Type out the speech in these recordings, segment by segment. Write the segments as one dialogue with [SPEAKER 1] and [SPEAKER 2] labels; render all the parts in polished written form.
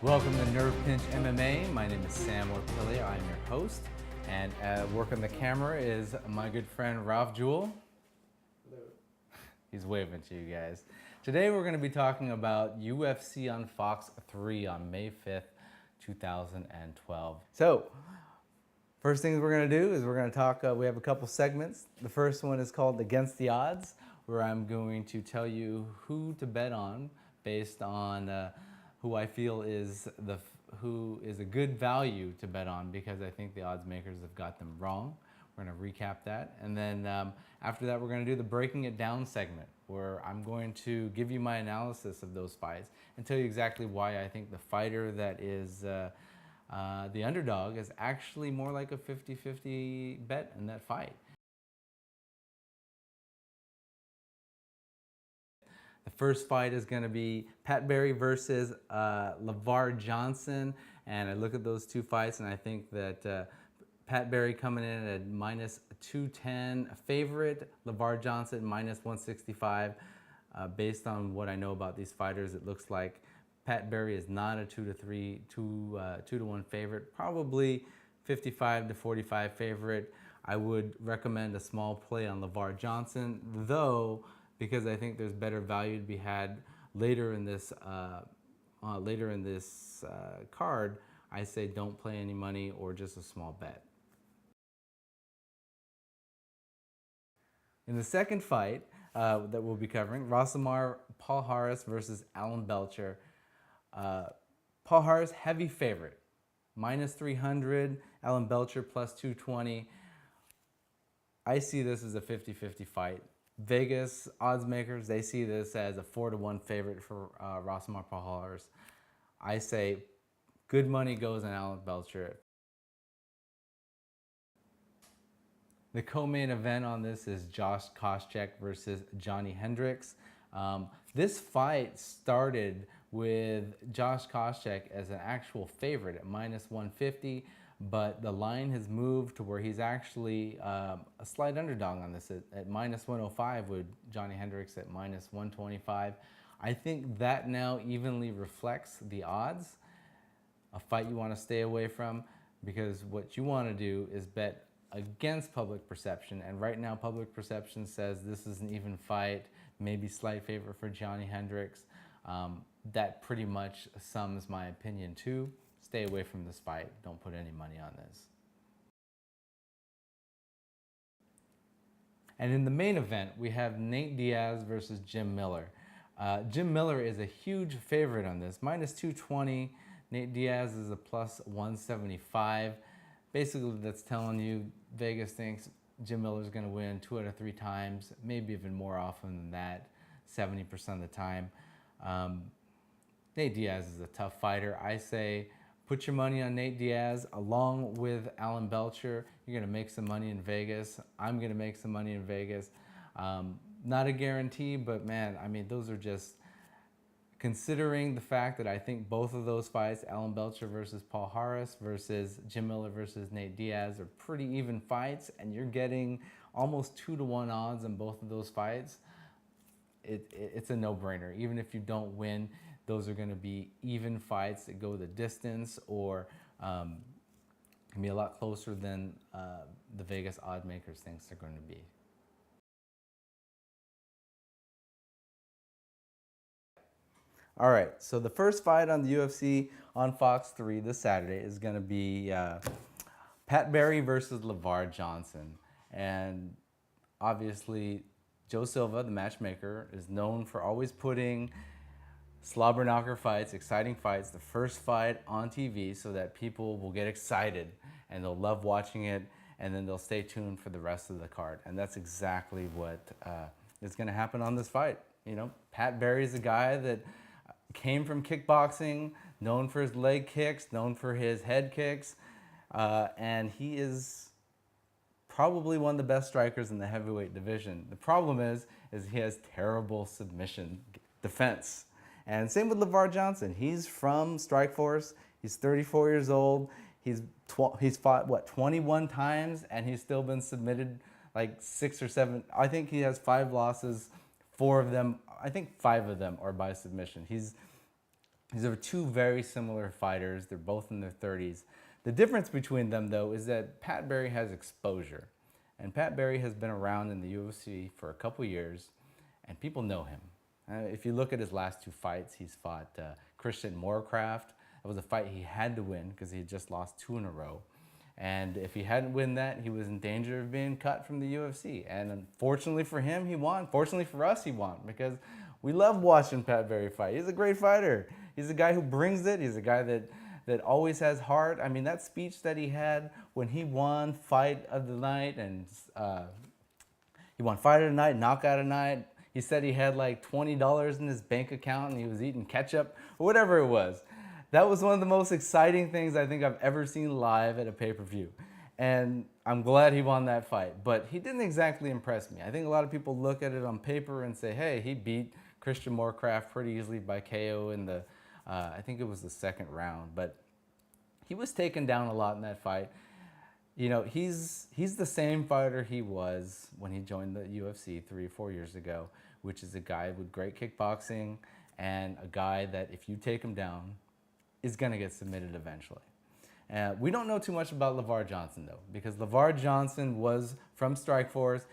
[SPEAKER 1] Welcome to Nerve Pinch MMA. My name is Sam Orpilia. I'm your host. And working the camera is my good friend Ralph Jewell.
[SPEAKER 2] Hello.
[SPEAKER 1] He's waving to you guys. Today we're going to be talking about UFC on Fox 3 on May 5th, 2012. So, first things we're going to do is we're going to talk, we have a couple segments. The first one is called Against the Odds, where I'm going to tell you who to bet on based on who I feel is who is a good value to bet on, because I think the odds makers have got them wrong. We're going to recap that, and then after that we're going to do the breaking it down segment, where I'm going to give you my analysis of those fights and tell you exactly why I think the fighter that is the underdog is actually more like a 50-50 bet in that fight. The first fight is going to be Pat Barry versus LeVar Johnson, and I look at those two fights and I think that Pat Barry coming in at minus 210 favorite, LeVar Johnson minus 165. Based on what I know about these fighters, it looks like Pat Barry is not a 2 to 1 favorite, probably 55 to 45 favorite. I would recommend a small play on LeVar Johnson, though, because I think there's better value to be had later in this card. I say don't play any money or just a small bet. In the second fight that we'll be covering, Rosamar Palhares versus Alan Belcher. Palhares heavy favorite, minus 300. Alan Belcher plus 220. I see this as a 50-50 fight. Vegas odds makers, they see this as a 4 to 1 favorite for Rosamar Palhares. I say good money goes on Alan Belcher. The co-main event on this is Josh Koscheck versus Johnny Hendricks. This fight started with Josh Koscheck as an actual favorite at minus 150, but the line has moved to where he's actually a slight underdog on this at minus 105, with Johnny Hendricks at minus 125. I think that now evenly reflects the odds. A fight you want to stay away from, because what you want to do is bet against public perception, and right now public perception says this is an even fight, maybe slight favorite for Johnny Hendricks. That pretty much sums my opinion too. Stay away from this fight. Don't put any money on this. And in the main event, we have Nate Diaz versus Jim Miller. Jim Miller is a huge favorite on this, minus 220. Nate Diaz is a plus 175. Basically, that's telling you Vegas thinks Jim Miller is going to win 2 out of 3 times, maybe even more often than that, 70% of the time. Nate Diaz is a tough fighter. I say put your money on Nate Diaz along with Alan Belcher. You're going to make some money in Vegas. I'm going to make some money in Vegas. Not a guarantee, but man, I mean, those are just, considering the fact that I think both of those fights, Alan Belcher versus Palhares versus Jim Miller versus Nate Diaz, are pretty even fights, and you're getting almost 2 to 1 odds on both of those fights. It's a no-brainer. Even if you don't win, those are going to be even fights that go the distance, or can be a lot closer than the Vegas odd makers thinks they're going to be. All right, so the first fight on the UFC on Fox 3 this Saturday is going to be Pat Barry versus LeVar Johnson. And obviously, Joe Silva, the matchmaker, is known for always putting slobber knocker fights, exciting fights, the first fight on TV, so that people will get excited and they'll love watching it, and then they'll stay tuned for the rest of the card. And that's exactly what is going to happen on this fight. You know, Pat Barry is a guy that came from kickboxing, known for his leg kicks, known for his head kicks, and he is probably one of the best strikers in the heavyweight division. The problem is he has terrible submission defense. And same with LeVar Johnson. He's from Strikeforce. He's 34 years old. He's fought, what, 21 times, and he's still been submitted like 6 or 7. I think he has 5 losses. 4 of them, I think 5 of them are by submission. He's These are two very similar fighters. They're both in their 30s. The difference between them, though, is that Pat Barry has exposure. And Pat Barry has been around in the UFC for a couple years, and people know him. If you look at his last two fights, he's fought Christian Moorcraft. It was a fight he had to win because he had just lost two in a row. And if he hadn't won that, he was in danger of being cut from the UFC. And unfortunately for him, he won. Fortunately for us, he won because we love watching Pat Barry fight. He's a great fighter. He's a guy who brings it. He's a guy that always has heart. I mean, that speech that he had when he won Fight of the Night and he won Fight of the Night, Knockout of the Night. He said he had like $20 in his bank account and he was eating ketchup or whatever it was. That was one of the most exciting things I think I've ever seen live at a pay-per-view. And I'm glad he won that fight, but he didn't exactly impress me. I think a lot of people look at it on paper and say, hey, he beat Christian Moorcraft pretty easily by KO in the, I think it was the second round, but he was taken down a lot in that fight. You know, he's the same fighter he was when he joined the UFC 3 or 4 years ago, which is a guy with great kickboxing and a guy that if you take him down, is going to get submitted eventually. We don't know too much about LeVar Johnson, though, because LeVar Johnson was from Strikeforce.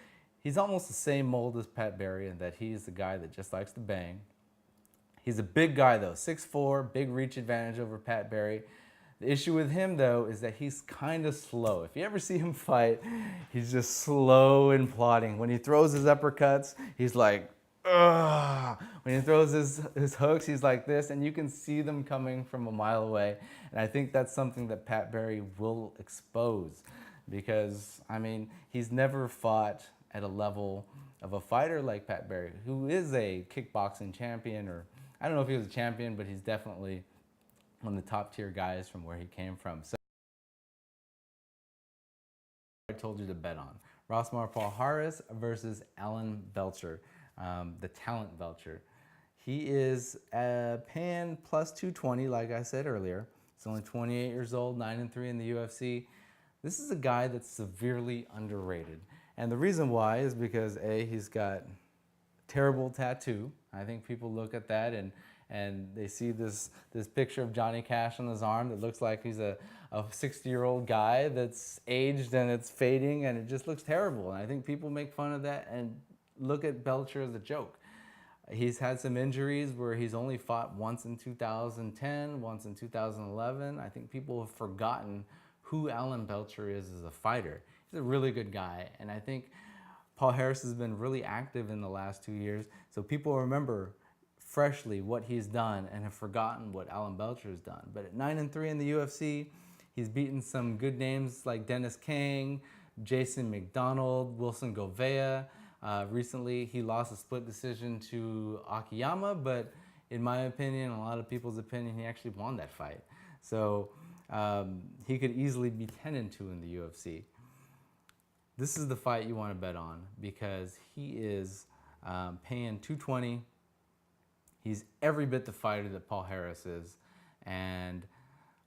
[SPEAKER 1] He's almost the same mold as Pat Barry in that he's the guy that just likes to bang. He's a big guy, though, 6'4", big reach advantage over Pat Barry. The issue with him, though, is that he's kind of slow. If you ever see him fight, he's just slow and plodding. When he throws his uppercuts, he's like, ugh. When he throws his hooks, he's like this, and you can see them coming from a mile away. And I think that's something that Pat Barry will expose because, I mean, he's never fought at a level of a fighter like Pat Barry, who is a kickboxing champion, or I don't know if he was a champion, but he's definitely one of the top tier guys from where he came from. So I told you to bet on Rosmar Palhares versus Alan Belcher. The talent Belcher. He is paying plus 220, like I said earlier. He's only 28 years old, 9-3 in the UFC. This is a guy that's severely underrated. And the reason why is because A, he's got a terrible tattoo. I think people look at that and they see this picture of Johnny Cash on his arm that looks like he's a 60-year-old guy that's aged and it's fading and it just looks terrible. And I think people make fun of that and look at Belcher as a joke. He's had some injuries where he's only fought once in 2010, once in 2011. I think people have forgotten who Alan Belcher is as a fighter. He's a really good guy, and I think Palhares has been really active in the last 2 years, so people remember freshly what he's done and have forgotten what Alan Belcher has done. But at 9-3 in the UFC, he's beaten some good names like Dennis Kang, Jason McDonald, Wilson Govea. Recently, he lost a split decision to Akiyama, but in my opinion, a lot of people's opinion, he actually won that fight. So he could easily be 10-2 in the UFC. This is the fight you want to bet on because he is paying 220. He's every bit the fighter that Palhares is, and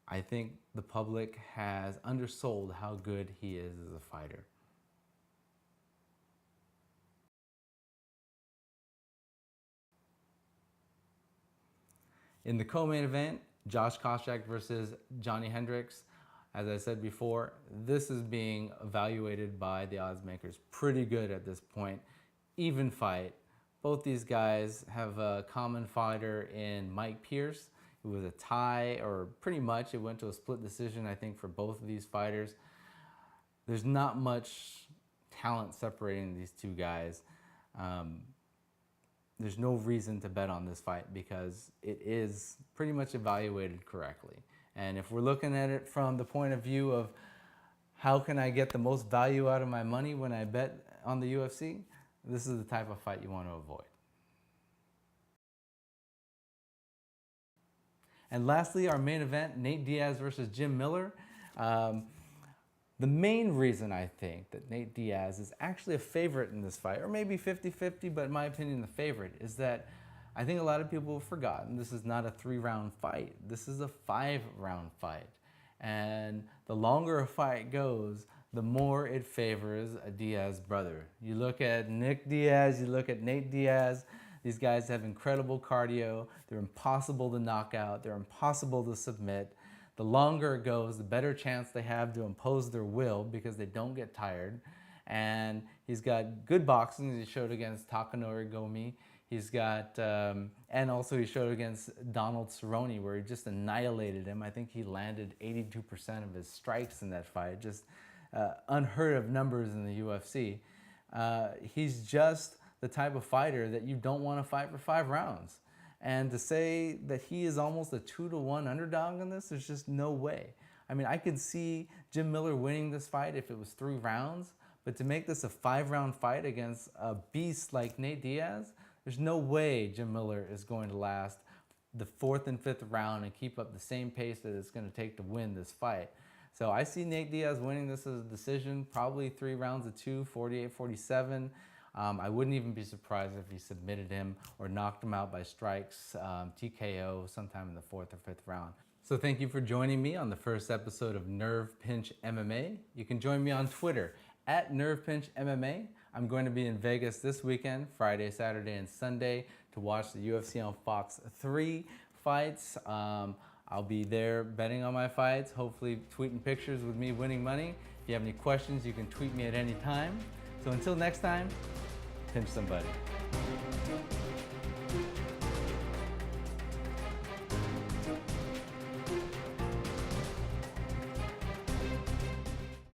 [SPEAKER 1] I think the public has undersold how good he is as a fighter. In the co-main event, Josh Koscheck versus Johnny Hendricks. As I said before, this is being evaluated by the odds makers pretty good at this point. Even fight. Both these guys have a common fighter in Mike Pierce. It was a tie, or pretty much it went to a split decision, I think, for both of these fighters. There's not much talent separating these two guys. There's no reason to bet on this fight because it is pretty much evaluated correctly. And if we're looking at it from the point of view of how can I get the most value out of my money when I bet on the UFC, this is the type of fight you want to avoid. And lastly, our main event, Nate Diaz versus Jim Miller. The main reason I think that Nate Diaz is actually a favorite in this fight, or maybe 50-50, but in my opinion the favorite, is that I think a lot of people have forgotten this is not a 3-round fight. This is a 5-round fight. And the longer a fight goes, the more it favors a Diaz brother. You look at Nick Diaz, you look at Nate Diaz, These guys have incredible cardio. They're impossible to knock out. They're impossible to submit. The longer it goes, the better chance they have to impose their will because they don't get tired. And he's got good boxing. He showed against Takanori Gomi. He's got, and also he showed against Donald Cerrone where he just annihilated him. I think he landed 82% of his strikes in that fight. Just unheard of numbers in the UFC. He's just the type of fighter that you don't want to fight for 5 rounds. And to say that he is almost a 2-1 underdog in this, there's just no way. I mean, I could see Jim Miller winning this fight if it was 3 rounds, but to make this a 5-round fight against a beast like Nate Diaz, there's no way Jim Miller is going to last the 4th and 5th round and keep up the same pace that it's going to take to win this fight. So I see Nate Diaz winning this as a decision, probably 3 rounds of 2, 48-47. I wouldn't even be surprised if he submitted him or knocked him out by strikes, TKO, sometime in the 4th or 5th round. So thank you for joining me on the first episode of Nerve Pinch MMA. You can join me on Twitter at Nerve Pinch MMA. I'm going to be in Vegas this weekend, Friday, Saturday, and Sunday, to watch the UFC on Fox 3 fights. I'll be there betting on my fights, hopefully tweeting pictures with me winning money. If you have any questions, you can tweet me at any time. So until next time, pinch somebody.